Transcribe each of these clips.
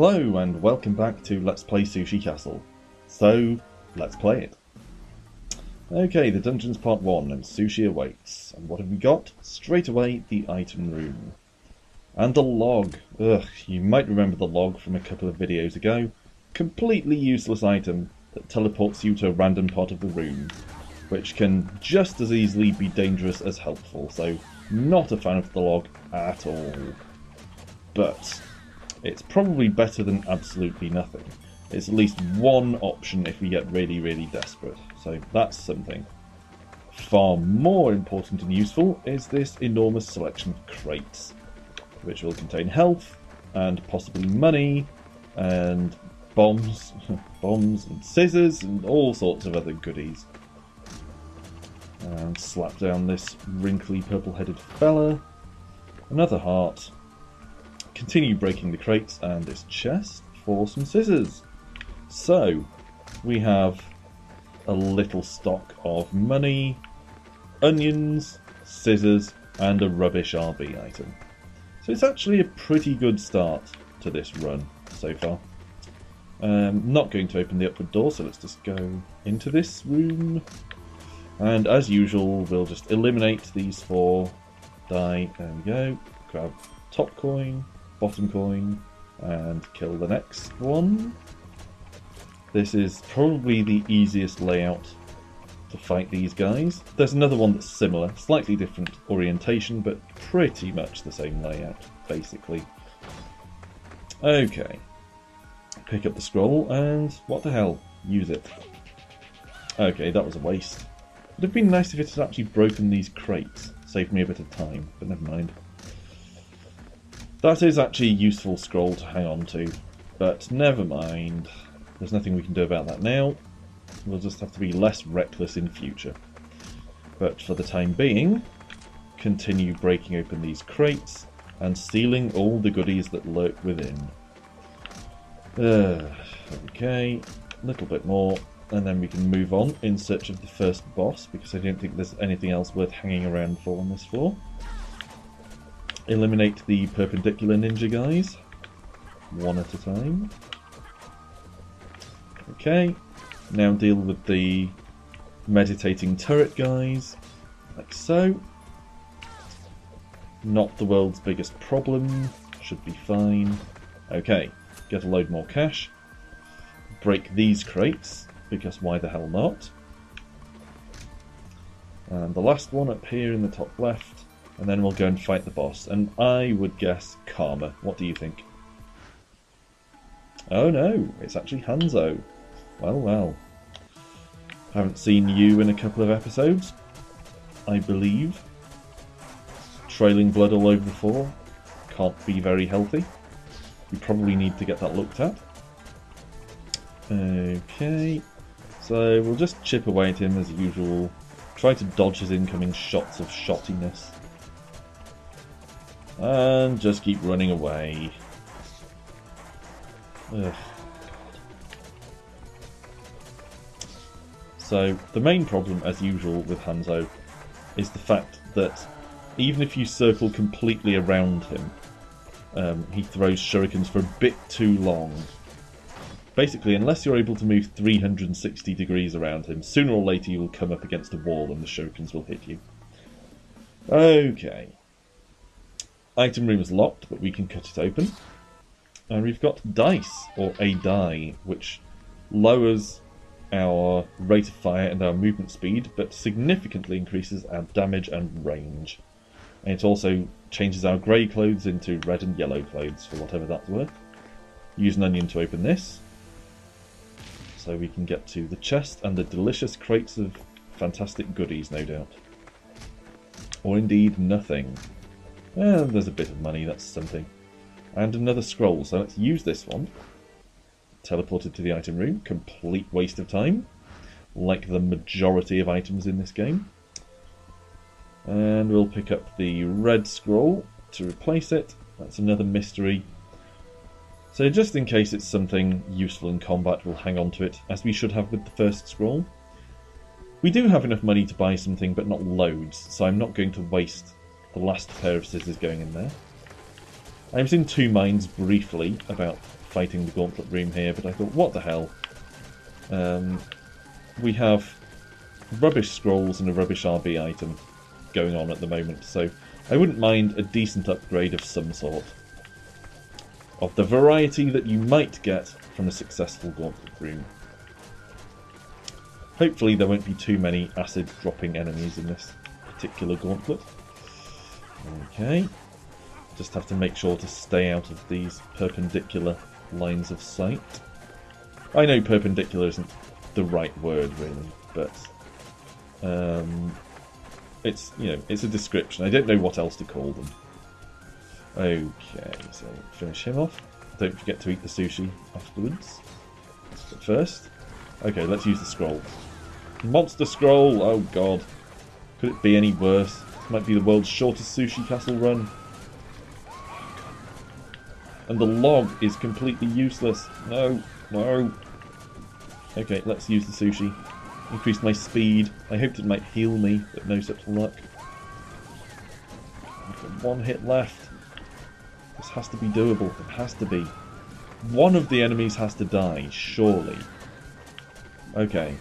Hello and welcome back to Let's Play Sushi Castle. So, let's play it. Okay, the Dungeons Part 1 and Sushi awaits. And what have we got? Straight away, the item room. And the log. Ugh, you might remember the log from a couple of videos ago. Completely useless item that teleports you to a random part of the room, which can just as easily be dangerous as helpful, so not a fan of the log at all. But it's probably better than absolutely nothing. It's at least one option if we get really, really desperate. So that's something. Far more important and useful is this enormous selection of crates, which will contain health, and possibly money, and bombs, bombs and scissors, and all sorts of other goodies. And slap down this wrinkly purple-headed fella. Another heart. Continue breaking the crates and this chest for some scissors. So, we have a little stock of money, onions, scissors, and a rubbish RB item. So it's actually a pretty good start to this run so far. Not going to open the upward door, so let's just go into this room. And as usual, we'll just eliminate these four. Die, there we go. Grab top coin, bottom coin, and kill the next one. This is probably the easiest layout to fight these guys. There's another one that's similar, slightly different orientation, but pretty much the same layout, basically. Okay. Pick up the scroll, and what the hell? Use it. Okay, that was a waste. It would have been nice if it had actually broken these crates. Saved me a bit of time, but never mind. That is actually a useful scroll to hang on to, but never mind. There's nothing we can do about that now. We'll just have to be less reckless in future. But for the time being, continue breaking open these crates and stealing all the goodies that lurk within. Okay, a little bit more, and then we can move on in search of the first boss, because I don't think there's anything else worth hanging around for on this floor. Eliminate the perpendicular ninja guys, one at a time. Okay, now deal with the meditating turret guys, like so. Not the world's biggest problem, should be fine. Okay, get a load more cash. Break these crates, because why the hell not? And the last one up here in the top left. And then we'll go and fight the boss. And I would guess Karma. What do you think? Oh no, it's actually Hanzo. Well, well. Haven't seen you in a couple of episodes, I believe. Trailing blood all over the floor. Can't be very healthy. We probably need to get that looked at. Okay. So we'll just chip away at him as usual. Try to dodge his incoming shots of shottiness. And just keep running away. Ugh. So, the main problem, as usual with Hanzo, is the fact that even if you circle completely around him, he throws shurikens for a bit too long. Basically, unless you're able to move 360 degrees around him, sooner or later you will come up against a wall and the shurikens will hit you. Okay. Item room is locked, but we can cut it open. And we've got dice, or a die, which lowers our rate of fire and our movement speed, but significantly increases our damage and range. And it also changes our grey clothes into red and yellow clothes, for whatever that's worth. Use an onion to open this, so we can get to the chest and the delicious crates of fantastic goodies, no doubt. Or indeed, nothing. There's a bit of money, that's something. And another scroll, so let's use this one. Teleported to the item room, complete waste of time. Like the majority of items in this game. And we'll pick up the red scroll to replace it. That's another mystery. So just in case it's something useful in combat, we'll hang on to it, as we should have with the first scroll. We do have enough money to buy something, but not loads, so I'm not going to waste the last pair of scissors going in there. I was in two minds briefly about fighting the Gauntlet Room here, but I thought, what the hell? We have rubbish scrolls and a rubbish RB item going on at the moment, so I wouldn't mind a decent upgrade of some sort. Of the variety that you might get from a successful Gauntlet Room. Hopefully there won't be too many acid dropping enemies in this particular gauntlet. Okay. Just have to make sure to stay out of these perpendicular lines of sight. I know perpendicular isn't the right word really, but it's, you know, it's a description. I don't know what else to call them. Okay, so finish him off. Don't forget to eat the sushi afterwards. But first, okay, let's use the scroll. Monster scroll! Oh god. Could it be any worse? This might be the world's shortest sushi castle run. And the log is completely useless. No, no. Okay, let's use the sushi. Increase my speed. I hoped it might heal me, but no such luck. I've got one hit left. This has to be doable. It has to be. One of the enemies has to die, surely. Okay.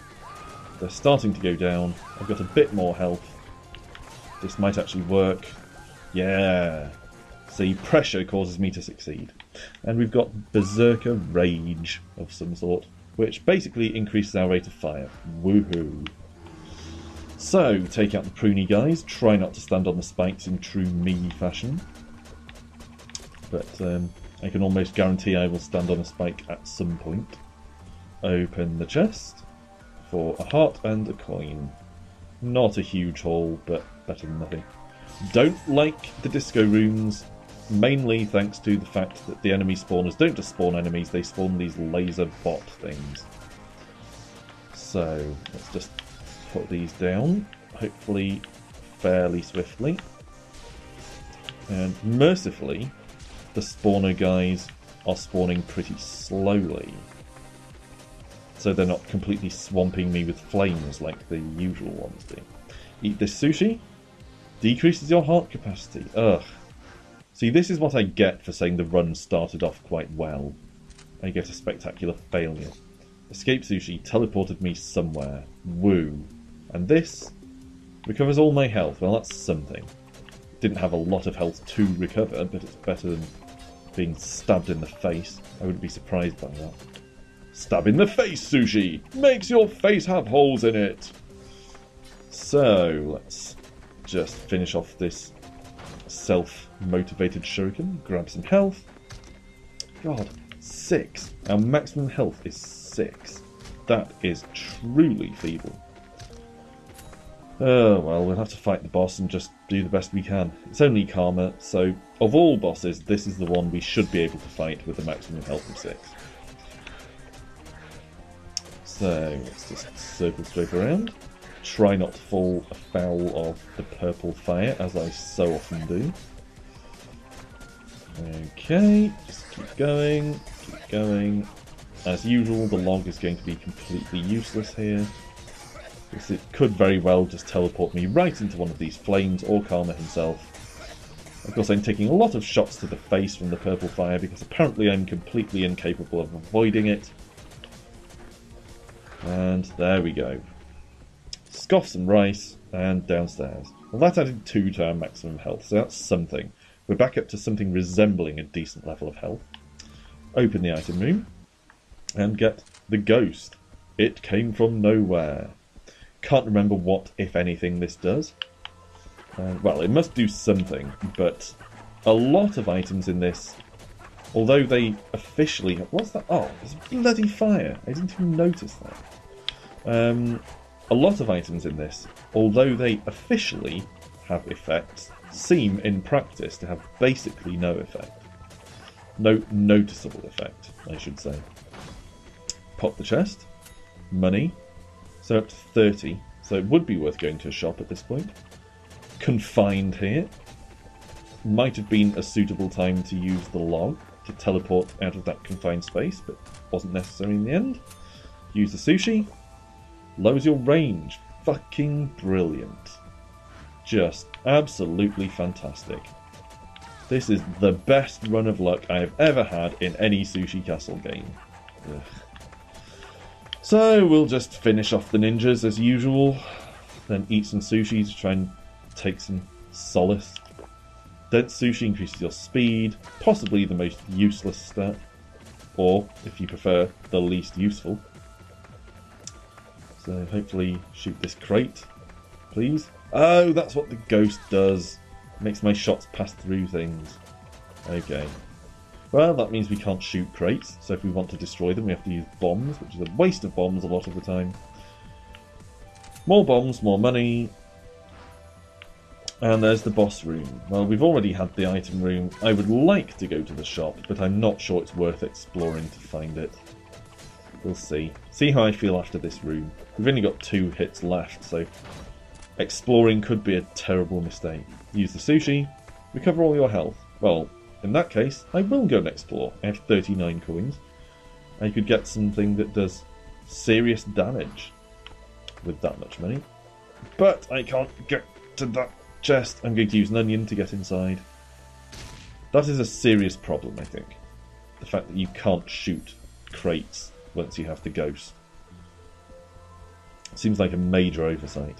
They're starting to go down. I've got a bit more health. This might actually work. Yeah. See, pressure causes me to succeed. And we've got Berserker Rage of some sort, which basically increases our rate of fire. Woohoo. So, take out the pruny guys. Try not to stand on the spikes in true me fashion. But I can almost guarantee I will stand on a spike at some point. Open the chest for a heart and a coin. Not a huge haul, but better than nothing. Don't like the disco rooms, mainly thanks to the fact that the enemy spawners don't just spawn enemies, they spawn these laser bot things. So, let's just put these down, hopefully fairly swiftly. And mercifully, the spawner guys are spawning pretty slowly. So they're not completely swamping me with flames like the usual ones do. Eat this sushi. Decreases your heart capacity. Ugh. See, this is what I get for saying the run started off quite well. I get a spectacular failure. Escape sushi teleported me somewhere. Woo. And this recovers all my health. Well, that's something. Didn't have a lot of health to recover, but it's better than being stabbed in the face. I wouldn't be surprised by that. Stab in the face, sushi! Makes your face have holes in it! So, let's just finish off this self-motivated shuriken. Grab some health. God, 6. Our maximum health is 6. That is truly feeble. Oh, well, we'll have to fight the boss and just do the best we can. It's only Karma, so of all bosses, this is the one we should be able to fight with a maximum health of 6. So, let's just circle straight around. Try not to fall afoul of the purple fire, as I so often do. Okay, just keep going, keep going. As usual, the log is going to be completely useless here. Because it could very well just teleport me right into one of these flames, or Karma himself. Of course, I'm taking a lot of shots to the face from the purple fire, because apparently I'm completely incapable of avoiding it. And there we go. Scoff some rice, and downstairs. Well, that added 2 to our maximum health, so that's something. We're back up to something resembling a decent level of health. Open the item room, and get the ghost. It came from nowhere. Can't remember what, if anything, this does. Well, it must do something, but a lot of items in this, although they officially... What's that? Oh, there's a bloody fire. I didn't even notice that. A lot of items in this, although they officially have effects, seem in practice to have basically no effect. No noticeable effect, I should say. Pop the chest. Money. So up to 30. So it would be worth going to a shop at this point. Confined here. Might have been a suitable time to use the log to teleport out of that confined space, but wasn't necessary in the end. Use the sushi. Lowers your range. Fucking brilliant. Just absolutely fantastic. This is the best run of luck I have ever had in any Sushi Castle game. Ugh. So we'll just finish off the ninjas as usual, then eat some sushi to try and take some solace. Dense sushi increases your speed, possibly the most useless stat, or, if you prefer, the least useful. So hopefully shoot this crate, please. Oh, that's what the ghost does. Makes my shots pass through things. Okay. Well, that means we can't shoot crates, so if we want to destroy them we have to use bombs, which is a waste of bombs a lot of the time. More bombs, more money. And there's the boss room. Well, we've already had the item room. I would like to go to the shop, but I'm not sure it's worth exploring to find it. We'll see. See how I feel after this room. We've only got 2 hits left, so exploring could be a terrible mistake. Use the sushi, recover all your health. Well, in that case, I will go and explore. I have 39 coins. I could get something that does serious damage with that much money. But I can't get to that chest. I'm going to use an onion to get inside. That is a serious problem, I think. The fact that you can't shoot crates once you have the ghost. Seems like a major oversight.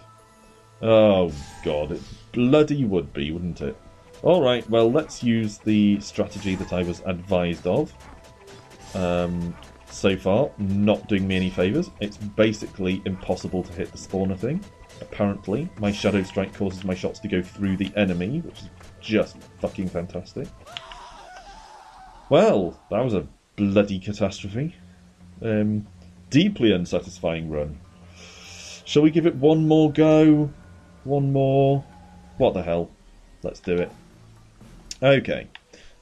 Oh god, it bloody would be, wouldn't it? Alright, well let's use the strategy that I was advised of. So far, not doing me any favours. It's basically impossible to hit the spawner thing. Apparently, my Shadow Strike causes my shots to go through the enemy, which is just fucking fantastic. Well, that was a bloody catastrophe. Deeply unsatisfying run. Shall we give it one more go? One more? What the hell? Let's do it. Okay,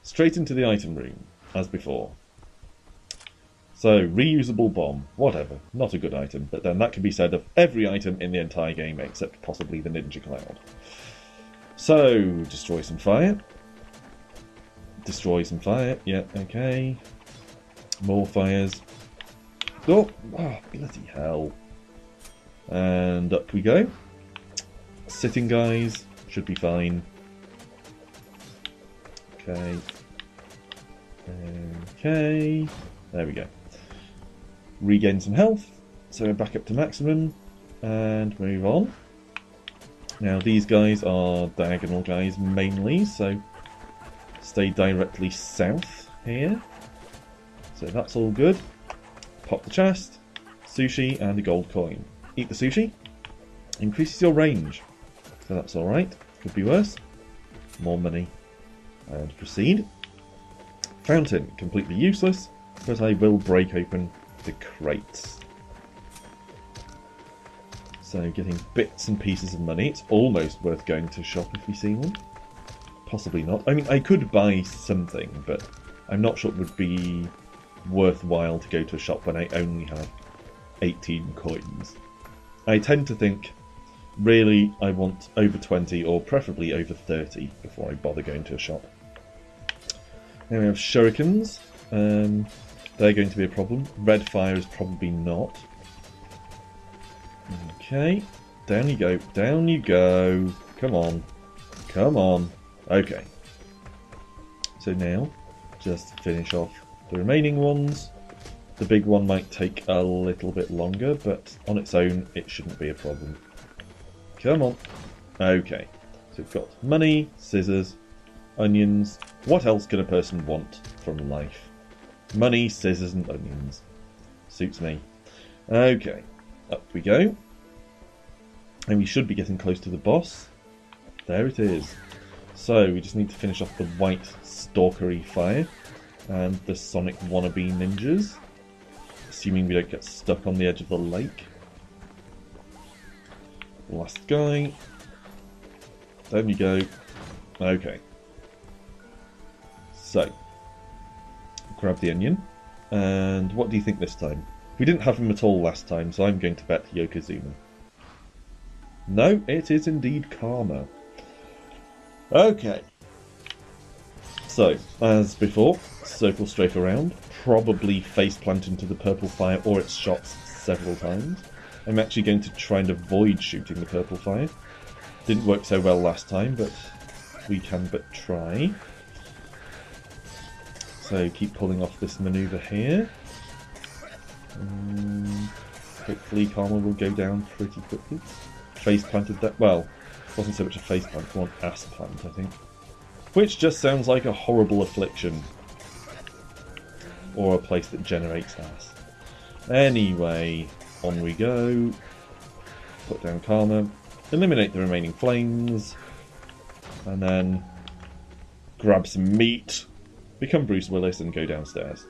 straight into the item room, as before. So, reusable bomb, whatever, not a good item, but then that can be said of every item in the entire game except possibly the Ninja Cloud. So, destroy some fire. Destroy some fire, yeah, okay. More fires. Oh, bloody hell. And up we go. Sitting guys, should be fine. Okay. Okay. There we go. Regain some health, so we're back up to maximum, and move on. Now these guys are diagonal guys mainly, so stay directly south here. So that's all good. Pop the chest, sushi and a gold coin. Eat the sushi, increases your range, so that's alright, could be worse. More money, and proceed. Fountain, completely useless, but I will break open the crates. So getting bits and pieces of money. It's almost worth going to a shop if we see one. Possibly not. I mean, I could buy something, but I'm not sure it would be worthwhile to go to a shop when I only have 18 coins. I tend to think, really, I want over 20 or preferably over 30 before I bother going to a shop. Now we have shurikens. They're going to be a problem. Red fire is probably not. Okay. Down you go. Down you go. Come on. Come on. Okay. So now, just finish off the remaining ones. The big one might take a little bit longer, but on its own, it shouldn't be a problem. Come on. Okay. So we've got money, scissors, onions. What else can a person want from life? Money, scissors and onions. Suits me. Okay, up we go. And we should be getting close to the boss. There it is. So we just need to finish off the white stalkery fire and the Sonic wannabe ninjas. Assuming we don't get stuck on the edge of the lake. Last guy. There we go. Okay. So, grab the onion. And what do you think this time? We didn't have him at all last time, so I'm going to bet Yokozuna. No, it is indeed Karma. Okay. So, as before, circle straight around. Probably faceplant into the purple fire or its shots several times. I'm actually going to try and avoid shooting the purple fire. Didn't work so well last time, but we can but try. So keep pulling off this manoeuvre here. Hopefully karma will go down pretty quickly. Face planted that. Well, it wasn't so much a face plant, more an ass plant, I think. Which just sounds like a horrible affliction. Or a place that generates ass. Anyway, on we go. Put down karma. Eliminate the remaining flames. And then grab some meat. Become Bruce Willis and go downstairs.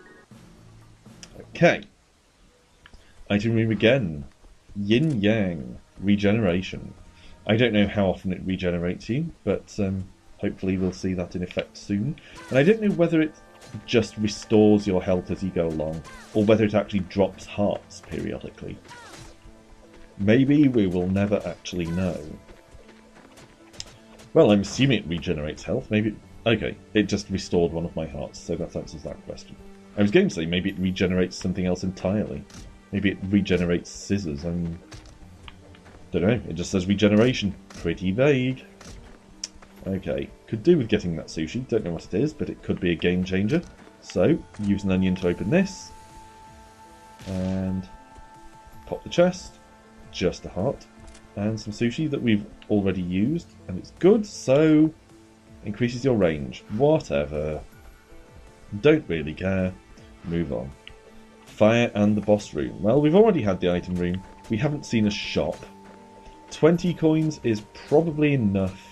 Okay. Item room again. Yin Yang. Regeneration. I don't know how often it regenerates you, but hopefully we'll see that in effect soon. And I don't know whether it just restores your health as you go along, or whether it actually drops hearts periodically. Maybe we will never actually know. Well, I'm assuming it regenerates health. Maybe... Okay, it just restored one of my hearts, so that answers that question. I was going to say maybe it regenerates something else entirely. Maybe it regenerates scissors. Don't know, it just says regeneration. Pretty vague. Okay, could do with getting that sushi. Don't know what it is, but it could be a game changer. So, use an onion to open this. And pop the chest. Just a heart. And some sushi that we've already used. And it's good, so... increases your range. Whatever. Don't really care. Move on. Fire and the boss room. Well, we've already had the item room. We haven't seen a shop. 20 coins is probably enough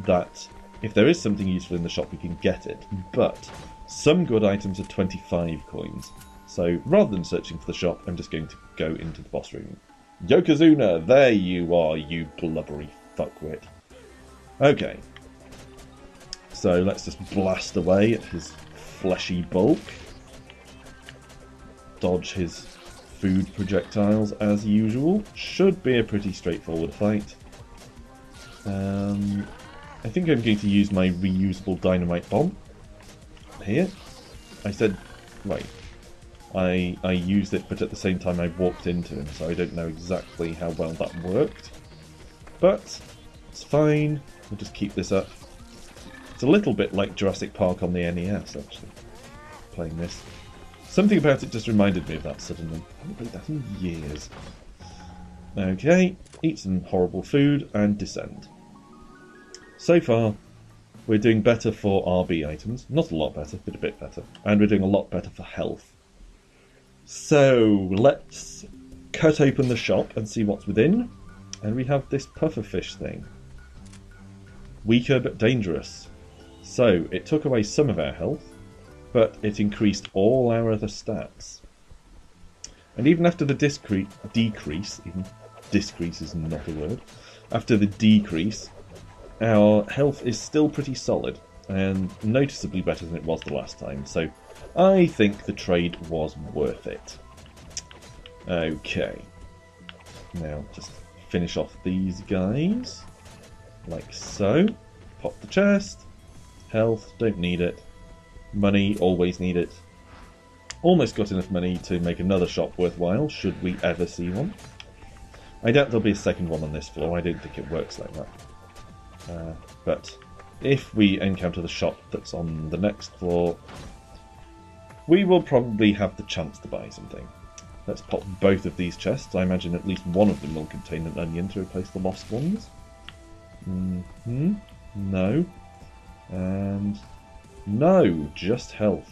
that if there is something useful in the shop, we can get it. But some good items are 25 coins. So rather than searching for the shop, I'm just going to go into the boss room. Yokozuna, there you are, you blubbery fuckwit. Okay. So let's just blast away at his fleshy bulk. Dodge his food projectiles as usual. Should be a pretty straightforward fight. I think I'm going to use my reusable dynamite bomb. Here. I said... Wait. I used it, but at the same time I walked into him, so I don't know exactly how well that worked. But it's fine. We'll just keep this up. It's a little bit like Jurassic Park on the NES, actually. Playing this. Something about it just reminded me of that suddenly. I haven't played that in years. Okay, eat some horrible food and descend. So far, we're doing better for RB items. Not a lot better, but a bit better. And we're doing a lot better for health. So, let's cut open the shop and see what's within. And we have this pufferfish thing. Weaker but dangerous. So, it took away some of our health, but it increased all our other stats. And even after the decrease, even discrease is not a word, after the decrease, our health is still pretty solid, and noticeably better than it was the last time, so I think the trade was worth it. Okay. Now, just finish off these guys, like so. Pop the chest. Health, don't need it. Money, always need it. Almost got enough money to make another shop worthwhile, should we ever see one. I doubt there'll be a second one on this floor, I don't think it works like that. But if we encounter the shop that's on the next floor, we will probably have the chance to buy something. Let's pop both of these chests. I imagine at least one of them will contain an onion to replace the lost ones. No. And no, just health.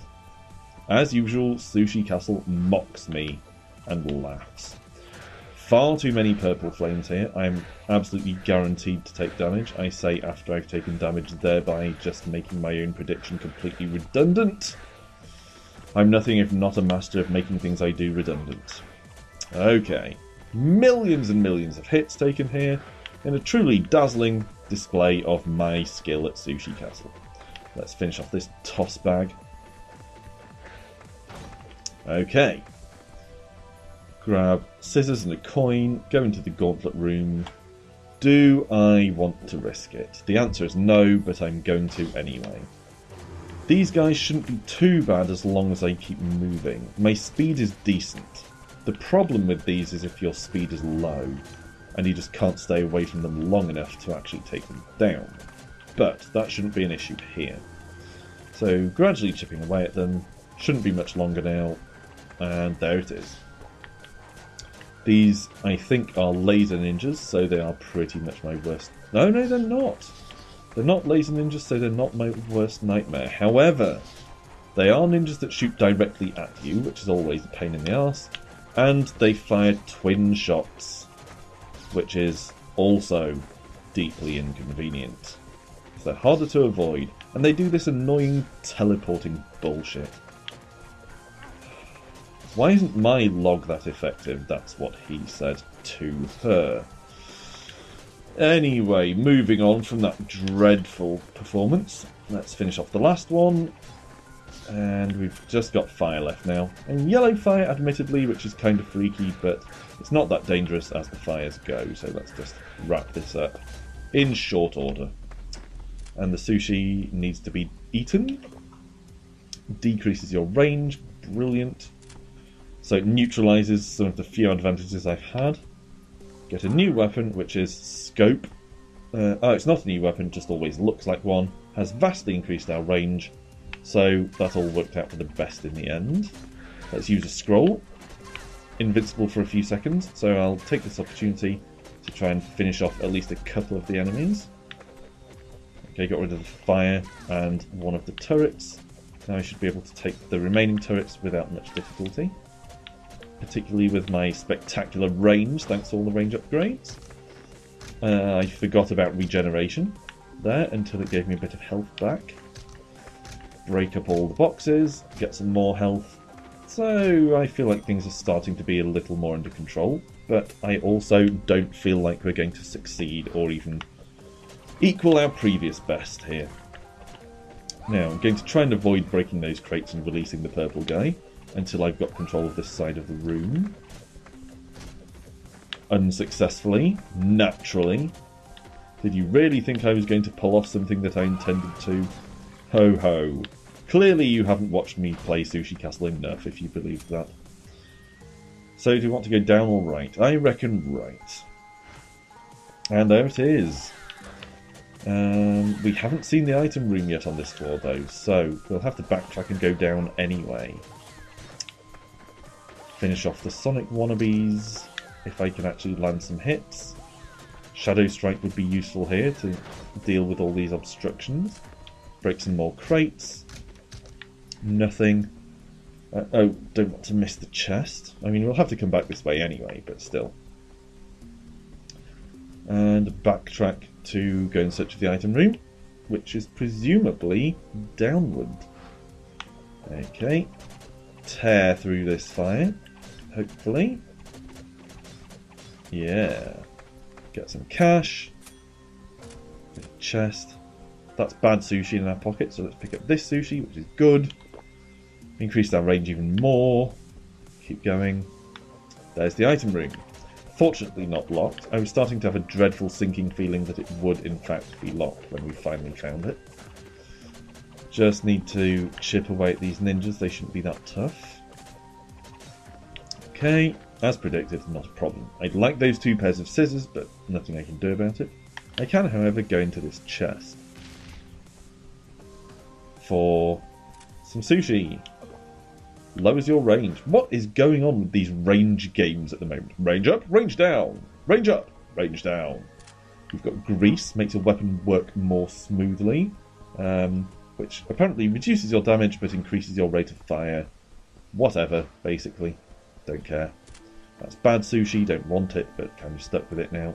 As usual, Sushi Castle mocks me and laughs. Far too many purple flames here. I'm absolutely guaranteed to take damage. I say after I've taken damage, thereby just making my own prediction completely redundant. I'm nothing if not a master of making things I do redundant. Okay. Millions and millions of hits taken here in a truly dazzling display of my skill at Sushi Castle. Let's finish off this toss bag. Okay. Grab scissors and a coin, go into the gauntlet room. Do I want to risk it? The answer is no, but I'm going to anyway. These guys shouldn't be too bad as long as I keep moving. My speed is decent. The problem with these is if your speed is low, and you just can't stay away from them long enough to actually take them down. But that shouldn't be an issue here. So gradually chipping away at them. Shouldn't be much longer now. And there it is. These, I think, are laser ninjas, so they are pretty much my worst... No, they're not. They're not laser ninjas, so they're not my worst nightmare. However, they are ninjas that shoot directly at you, which is always a pain in the arse. And they fire twin shots, which is also deeply inconvenient. So they're harder to avoid, and they do this annoying teleporting bullshit. Why isn't my log that effective? That's what he said to her. Anyway, moving on from that dreadful performance, let's finish off the last one. And we've just got fire left now. And yellow fire, admittedly, which is kind of freaky, but it's not that dangerous as the fires go. So let's just wrap this up in short order. And the sushi needs to be eaten. Decreases your range. Brilliant. So it neutralises some of the few advantages I've had. Get a new weapon, which is scope. Oh, it's not a new weapon, just always looks like one. Has vastly increased our range. So that all worked out for the best in the end. Let's use a scroll. Invincible for a few seconds. So I'll take this opportunity to try and finish off at least a couple of the enemies. Okay, got rid of the fire and one of the turrets. Now I should be able to take the remaining turrets without much difficulty. Particularly with my spectacular range, thanks to all the range upgrades. I forgot about regeneration there until it gave me a bit of health back. Break up all the boxes, get some more health. So I feel like things are starting to be a little more under control, but I also don't feel like we're going to succeed or even equal our previous best here. Now I'm going to try and avoid breaking those crates and releasing the purple guy until I've got control of this side of the room. Unsuccessfully, naturally. Did you really think I was going to pull off something that I intended to? Ho ho. Clearly you haven't watched me play Sushi Castle enough if you believe that. So do you want to go down or right? I reckon right. And there it is. We haven't seen the item room yet on this floor though, so we'll have to backtrack and go down anyway. Finish off the Sonic wannabes, if I can actually land some hits. Shadow Strike would be useful here to deal with all these obstructions. Break some more crates. Nothing. Oh, don't want to miss the chest. I mean, we'll have to come back this way anyway, but still. And backtrack to go in search of the item room, which is presumably downward. Okay. Tear through this fire, hopefully. Yeah. Get some cash. Bit of chest. That's bad sushi in our pocket, so let's pick up this sushi, which is good. Increased our range even more. Keep going. There's the item room. Fortunately not locked. I was starting to have a dreadful sinking feeling that it would in fact be locked when we finally found it. Just need to chip away at these ninjas, they shouldn't be that tough. Okay, as predicted, not a problem. I'd like those two pairs of scissors, but nothing I can do about it. I can, however, go into this chest for some sushi. Lowers your range. What is going on with these range games at the moment? Range up, range down. Range up, range down. We've got grease, makes your weapon work more smoothly, which apparently reduces your damage but increases your rate of fire. Whatever, basically. Don't care. That's bad sushi, don't want it, but kind of stuck with it now.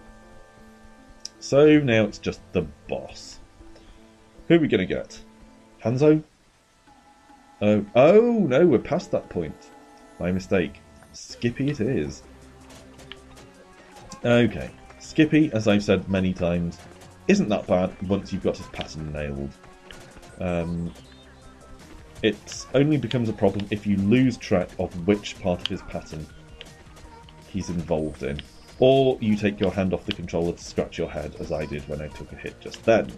So now it's just the boss. Who are we going to get? Hanzo? Oh no, we're past that point. My mistake. Skippy it is. Okay. Skippy, as I've said many times, isn't that bad once you've got his pattern nailed. It only becomes a problem if you lose track of which part of his pattern he's involved in. Or you take your hand off the controller to scratch your head, as I did when I took a hit just then.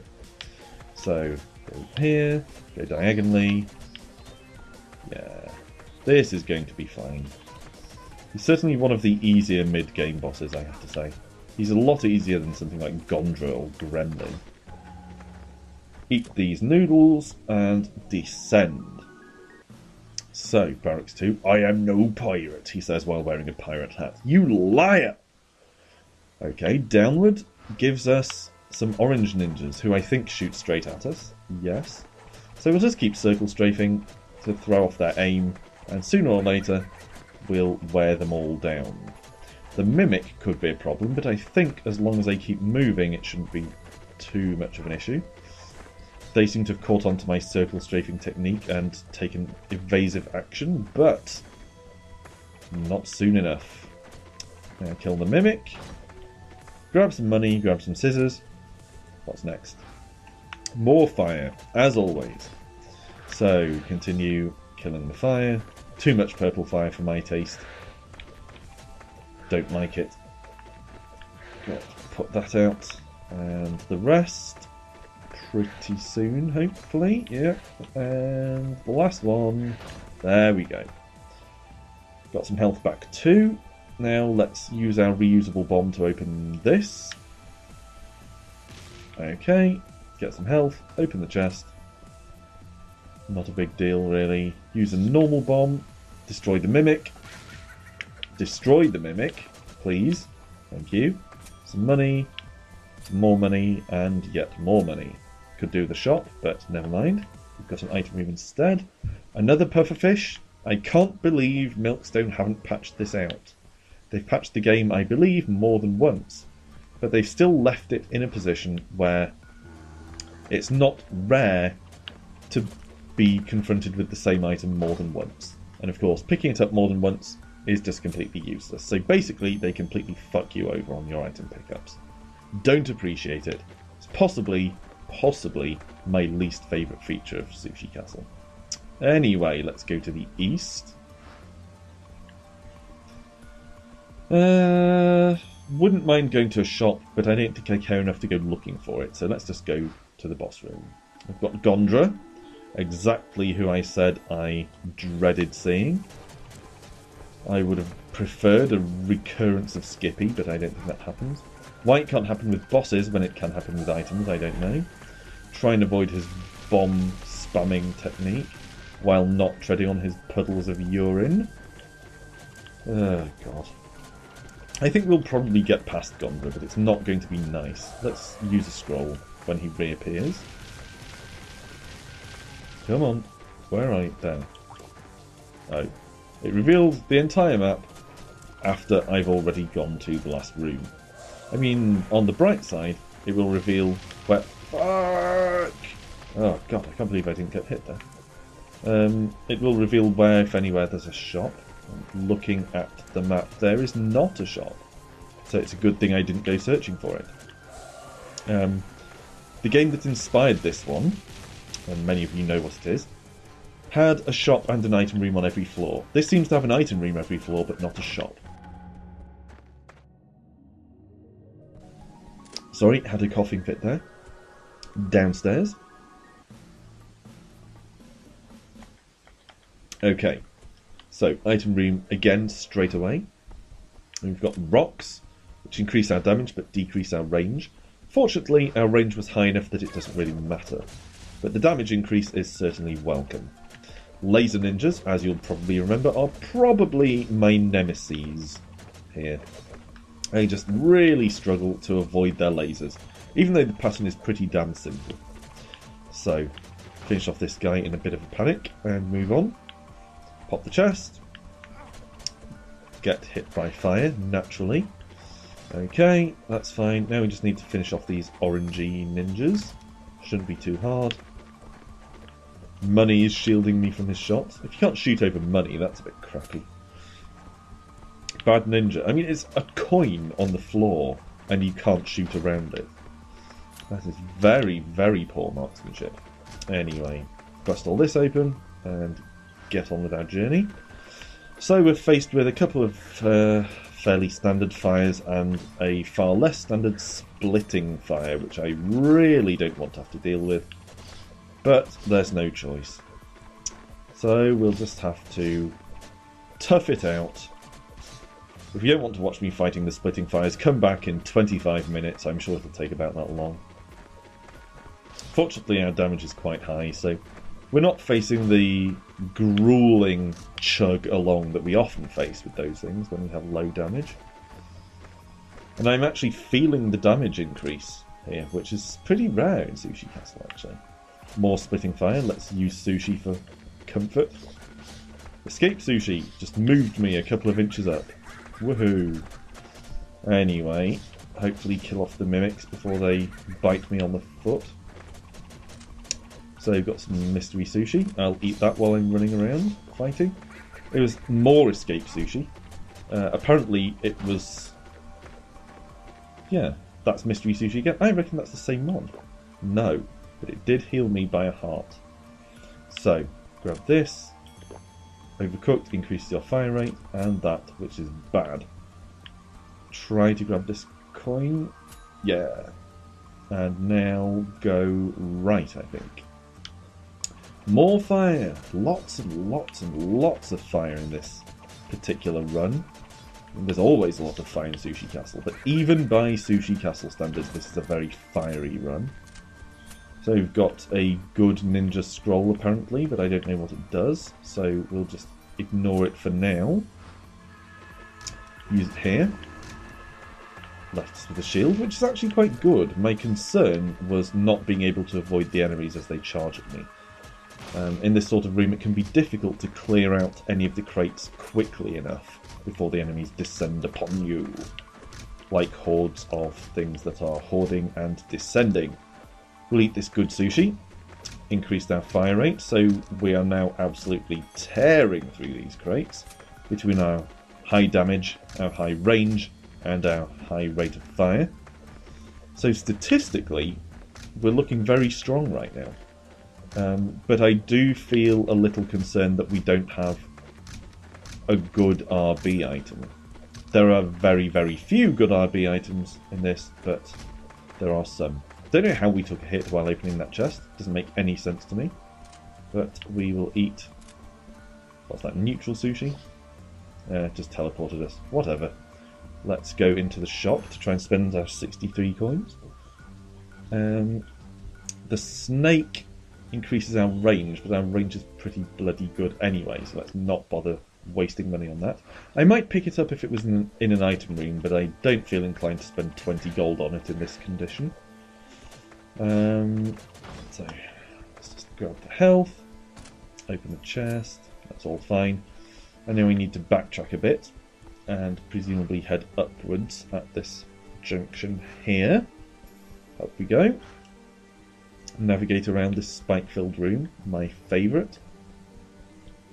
So, go here, go diagonally. Yeah, this is going to be fine. He's certainly one of the easier mid-game bosses, I have to say. He's a lot easier than something like Gondra or Gremlin. eat these noodles, and descend. So, Barracks 2, I am no pirate, he says while wearing a pirate hat. You liar! Okay, downward gives us some orange ninjas, who I think shoot straight at us. Yes. So we'll just keep circle strafing to throw off their aim, and sooner or later we'll wear them all down. The mimic could be a problem, but I think as long as they keep moving it shouldn't be too much of an issue. They seem to have caught on to my circle strafing technique and taken evasive action, but not soon enough. Now kill the mimic, grab some money, grab some scissors. What's next? More fire, as always. So, continue killing the fire. Too much purple fire for my taste. Don't like it. Got to put that out. And the rest, pretty soon, hopefully. Yeah. And the last one. There we go. Got some health back too. Now let's use our reusable bomb to open this. Okay. Get some health. Open the chest. Not a big deal, really. Use a normal bomb. Destroy the mimic. Destroy the mimic, please. Thank you. Some money. More money. And yet more money. Could do the shop, but never mind. We've got an item room instead. Another pufferfish. I can't believe Milkstone haven't patched this out. They've patched the game, I believe, more than once. But they've still left it in a position where it's not rare to be confronted with the same item more than once. And of course, picking it up more than once is just completely useless. So basically, they completely fuck you over on your item pickups. Don't appreciate it. It's possibly my least favourite feature of Sushi Castle. Anyway, let's go to the east. Wouldn't mind going to a shop, but I don't think I care enough to go looking for it. So let's just go to the boss room. I've got Gondra, exactly who I said I dreaded seeing. I would have preferred a recurrence of Skippy, but I don't think that happens. Why it can't happen with bosses when it can happen with items, I don't know. Try and avoid his bomb spamming technique while not treading on his puddles of urine. Oh, God. I think we'll probably get past Gondra, but it's not going to be nice. Let's use a scroll when he reappears. Come on. Where are you? There. Oh. It reveals the entire map after I've already gone to the last room. I mean, on the bright side, it will reveal where... Fuck! Oh, God, I can't believe I didn't get hit there. It will reveal where, if anywhere, there's a shop. Looking at the map, there is not a shop. So it's a good thing I didn't go searching for it. The game that inspired this one, and many of you know what it is, had a shop and an item room on every floor. This seems to have an item room every floor, but not a shop. Sorry, had a coughing fit there. Downstairs. Okay. So, item room again straight away. We've got rocks, which increase our damage but decrease our range. Fortunately, our range was high enough that it doesn't really matter. But the damage increase is certainly welcome. Laser ninjas, as you'll probably remember, are probably my nemesis here. I just really struggle to avoid their lasers, even though the pattern is pretty damn simple. So, finish off this guy in a bit of a panic and move on. Pop the chest. Get hit by fire, naturally. Okay, that's fine. Now we just need to finish off these orangey ninjas. Shouldn't be too hard. Money is shielding me from his shots. If you can't shoot over money, that's a bit crappy. Bad ninja. I mean, it's a coin on the floor, and you can't shoot around it. That is very, very poor marksmanship. Anyway, bust all this open, and get on with our journey. So we're faced with a couple of fairly standard fires and a far less standard splitting fire, which I really don't want to have to deal with. But there's no choice. So we'll just have to tough it out. If you don't want to watch me fighting the splitting fires, come back in 25 minutes. I'm sure it'll take about that long. Fortunately, our damage is quite high, so we're not facing the grueling chug along that we often face with those things when we have low damage. And I'm actually feeling the damage increase here, which is pretty rare in Sushi Castle, actually. More splitting fire. Let's use Sushi for comfort. Escape Sushi just moved me a couple of inches up. Woohoo! Anyway, hopefully kill off the mimics before they bite me on the foot. So we've got some mystery sushi. I'll eat that while I'm running around fighting. It was more escape sushi. Apparently it was... Yeah, that's mystery sushi again. I reckon that's the same one. No, but it did heal me by a heart. So, grab this. Overcooked increases your fire rate, and that, which is bad. Try to grab this coin. Yeah. And now go right, I think. More fire! Lots and lots and lots of fire in this particular run. And there's always a lot of fire in Sushi Castle, but even by Sushi Castle standards, this is a very fiery run. So we've got a good ninja scroll apparently, but I don't know what it does, so we'll just ignore it for now. Use it here. Left us with a shield, which is actually quite good. My concern was not being able to avoid the enemies as they charge at me. In this sort of room it can be difficult to clear out any of the crates quickly enough before the enemies descend upon you. Like hordes of things that are hoarding and descending. We'll eat this good sushi. Increased our fire rate, so we are now absolutely tearing through these crates between our high damage, our high range, and our high rate of fire. So statistically, we're looking very strong right now. But I do feel a little concerned that we don't have a good RB item. There are very, very few good RB items in this, but there are some. Don't know how we took a hit while opening that chest. Doesn't make any sense to me. But we will eat... What's that? Neutral sushi? Just teleported us. Whatever. Let's go into the shop to try and spend our 63 coins. The snake increases our range, but our range is pretty bloody good anyway, so let's not bother wasting money on that. I might pick it up if it was in an item room, but I don't feel inclined to spend 20 gold on it in this condition. So let's just grab the health, open the chest, that's all fine. And then we need to backtrack a bit and presumably head upwards at this junction here. Up we go. Navigate around this spike-filled room, my favourite.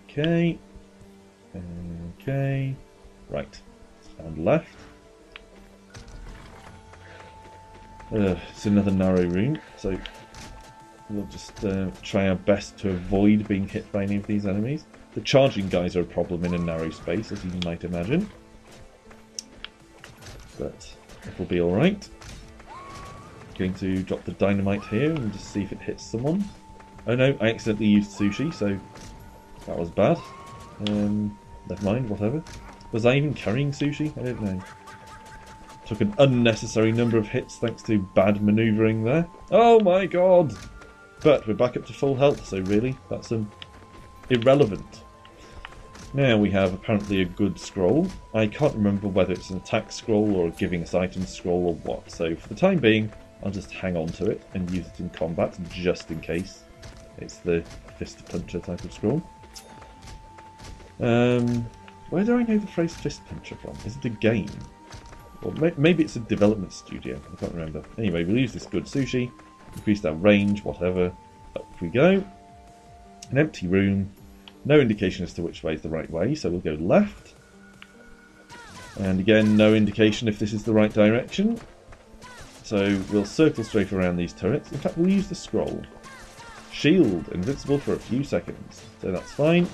Okay. Okay. Right. And left. It's another narrow room, so we'll just try our best to avoid being hit by any of these enemies. The charging guys are a problem in a narrow space, as you might imagine. But it will be alright. Going to drop the dynamite here and just see if it hits someone. Oh no, I accidentally used sushi, so that was bad. Never mind, whatever. Was I even carrying sushi? I don't know. Took an unnecessary number of hits thanks to bad manoeuvring there. Oh my god! But we're back up to full health, so really, that's irrelevant. Now we have apparently a good scroll. I can't remember whether it's an attack scroll or a giving us items scroll or what, so for the time being, I'll just hang on to it and use it in combat just in case. It's the fist puncher type of scroll. Where do I know the phrase fist puncher from? Is it a game? Or maybe it's a development studio, I can't remember. Anyway, we'll use this good sushi, increase our range, whatever. Up we go. An empty room, no indication as to which way is the right way, so we'll go left. And again, no indication if this is the right direction. So we'll circle straight around these turrets. In fact, we'll use the scroll. Shield Invincible for a few seconds, so that's fine.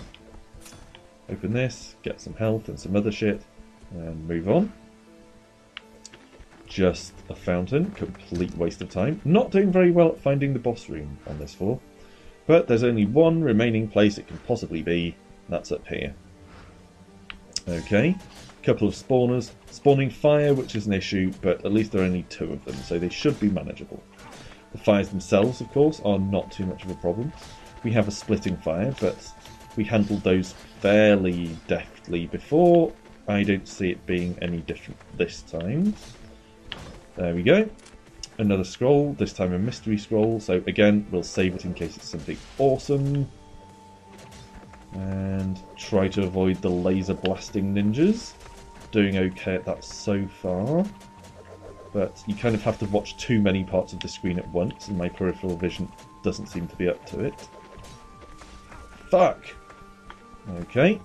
Open this, get some health and some other shit, and move on. Just a fountain, complete waste of time. Not doing very well at finding the boss room on this floor. But there's only one remaining place it can possibly be, that's up here. Okay, couple of spawners. Spawning fire, which is an issue, but at least there are only 2 of them, so they should be manageable. The fires themselves, of course, are not too much of a problem. We have a splitting fire, but we handled those fairly deftly before. I don't see it being any different this time. There we go. Another scroll, this time a mystery scroll, so again, we'll save it in case it's something awesome. And try to avoid the laser blasting ninjas. Doing okay at that so far. But you kind of have to watch too many parts of the screen at once, and my peripheral vision doesn't seem to be up to it. Fuck! Okay.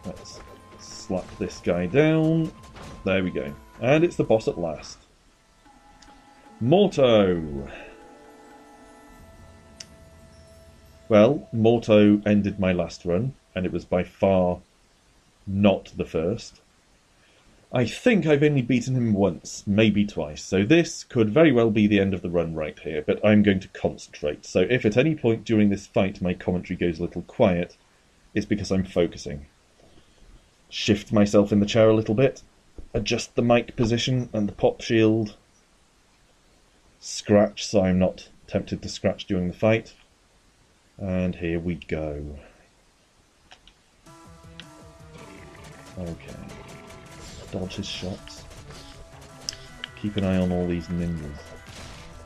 Let's slap this guy down. There we go. And it's the boss at last. Morto! Well, Morto ended my last run, and it was by far not the first. I think I've only beaten him once, maybe twice, so this could very well be the end of the run right here, but I'm going to concentrate. So if at any point during this fight my commentary goes a little quiet, it's because I'm focusing. Shift myself in the chair a little bit, adjust the mic position and the pop shield, scratch so I'm not tempted to scratch during the fight, and here we go. Okay. Dodge his shots. Keep an eye on all these ninjas.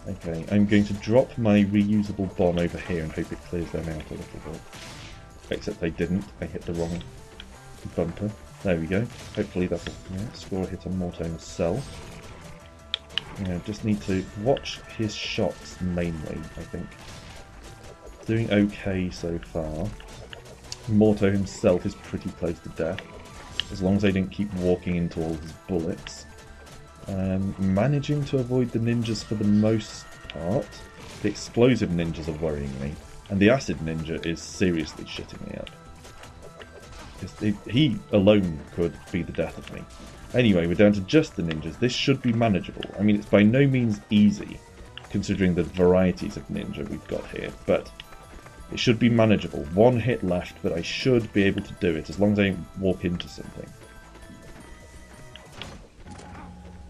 Okay, I'm going to drop my reusable bomb over here and hope it clears them out a little bit. Except I didn't. I hit the wrong bumper. There we go. Hopefully that'll score a hit on Morto himself. Just need to watch his shots mainly, I think. Doing okay so far. Morto himself is pretty close to death. As long as I don't keep walking into all his bullets. Managing to avoid the ninjas for the most part. The explosive ninjas are worrying me. And the acid ninja is seriously shitting me up. He alone could be the death of me. Anyway, we're down to just the ninjas. This should be manageable. I mean, it's by no means easy, considering the varieties of ninja we've got here. But it should be manageable. One hit left, but I should be able to do it, as long as I don't walk into something.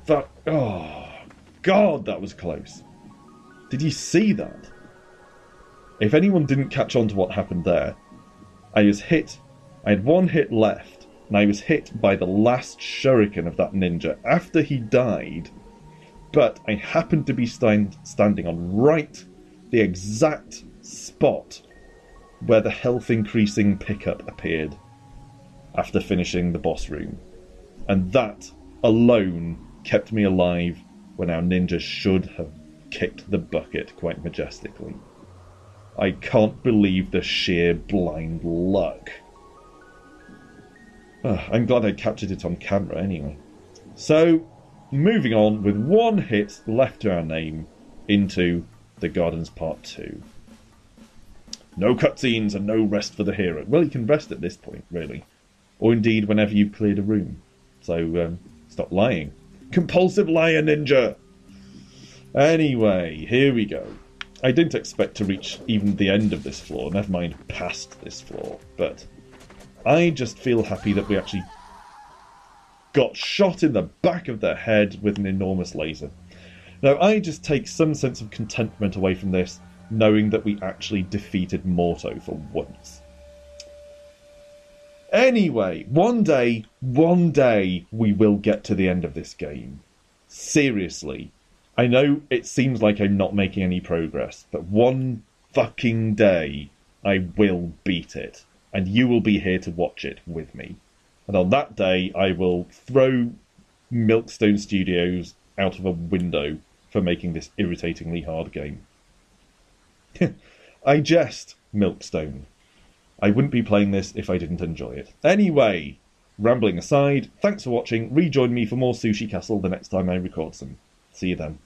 That... oh, God, that was close. Did you see that? If anyone didn't catch on to what happened there, I was hit... I had one hit left, and I was hit by the last shuriken of that ninja after he died, but I happened to be standing on right the exact spot where the health increasing pickup appeared after finishing the boss room. And that alone kept me alive when our ninja should have kicked the bucket quite majestically. I can't believe the sheer blind luck. I'm glad I captured it on camera anyway. So, moving on with one hit left to our name into the Gardens Part 2. No cutscenes and no rest for the hero. Well, you can rest at this point, really. Or indeed, whenever you've cleared a room. So, stop lying. Compulsive liar ninja! Anyway, here we go. I didn't expect to reach even the end of this floor, never mind past this floor, but I just feel happy that we actually got shot in the back of the head with an enormous laser. Now, I just take some sense of contentment away from this, knowing that we actually defeated Morto for once. Anyway, one day, we will get to the end of this game. Seriously. I know it seems like I'm not making any progress, but one fucking day, I will beat it. And you will be here to watch it with me. And on that day, I will throw Milkstone Studios out of a window for making this irritatingly hard game. I jest, Milkstone. I wouldn't be playing this if I didn't enjoy it. Anyway, rambling aside, thanks for watching. Rejoin me for more Sushi Castle the next time I record some. See you then.